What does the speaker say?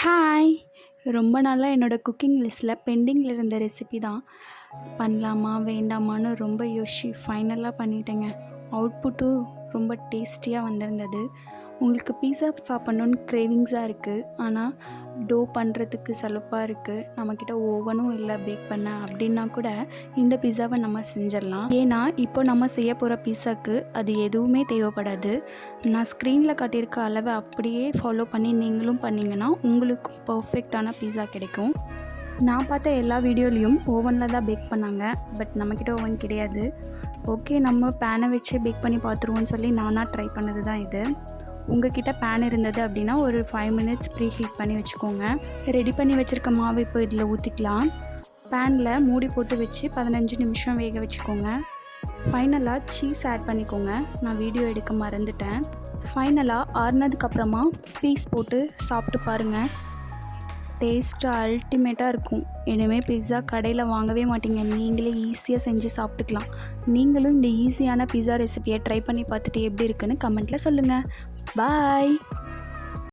Hi! ரொம்ப நாளா என்னோட குக்கிங் லிஸ்ட்டில பெண்டிங்கில இருந்த ரெசிபி தான். பண்ணலாமா? வேண்டாமான்னு ரொம்ப யோசிச்சு ஃபைனலா பண்ணிட்டேங்க. அவுட்புட்டும் ரொம்ப டேஸ்டியா வந்திருந்தது. உங்களுக்கு பீஸா சாப்பிட்ணுன்னு கிரேவிங்ஸா இருக்குது. ஆனால் டோ பண்ணுறதுக்கு சலுப்பா இருக்குது. நம்மக்கிட்ட ஓவனும் இல்லை பேக் பண்ண அப்படின்னா கூட இந்த பீஸாவை நம்ம செஞ்சிடலாம். ஏன்னா இப்போ நம்ம செய்ய போகிற பீஸாக்கு அது எதுவுமே தேவைப்படாது. நான் ஸ்க்ரீனில் காட்டியிருக்க அளவை அப்படியே ஃபாலோ பண்ணி நீங்களும் பண்ணிங்கன்னா உங்களுக்கும் பர்ஃபெக்டான பீஸா கிடைக்கும். நான் பார்த்த எல்லா வீடியோலையும் ஓவனில் தான் பேக் பண்ணாங்க. பட் நம்மக்கிட்ட ஓவன் கிடையாது. ஓகே, நம்ம பேனை வச்சு பேக் பண்ணி பார்த்துருவோன்னு சொல்லி நானாக ட்ரை பண்ணது தான் இது. உங்ககிட்ட பேன் இருந்தது அப்படின்னா ஒரு 5 மினிட்ஸ் ப்ரீ ஹீட் பண்ணி வச்சுக்கோங்க. ரெடி பண்ணி வச்சுருக்க மாவு இப்போ இதில் ஊற்றிக்கலாம். பேனில் மூடி போட்டு வச்சு 15 நிமிஷம் வேக வச்சுக்கோங்க. ஃபைனலாக சீஸ் ஆட் பண்ணிக்கோங்க. நான் வீடியோ எடுக்க மறந்துட்டேன். ஃபைனலாக ஆறுனதுக்கப்புறமா பீஸ் போட்டு சாப்பிட்டு பாருங்கள். டேஸ்ட்டு அல்டிமேட்டாக இருக்கும். இனிமேல் பிஸ்ஸா கடையில் வாங்கவே மாட்டீங்க. நீங்களே ஈஸியாக செஞ்சு சாப்பிட்டுக்கலாம். நீங்களும் இந்த ஈஸியான பிஸ்ஸா ரெசிபியை ட்ரை பண்ணி பார்த்துட்டு எப்படி இருக்குன்னு கமெண்ட்டில் சொல்லுங்கள். பாய்.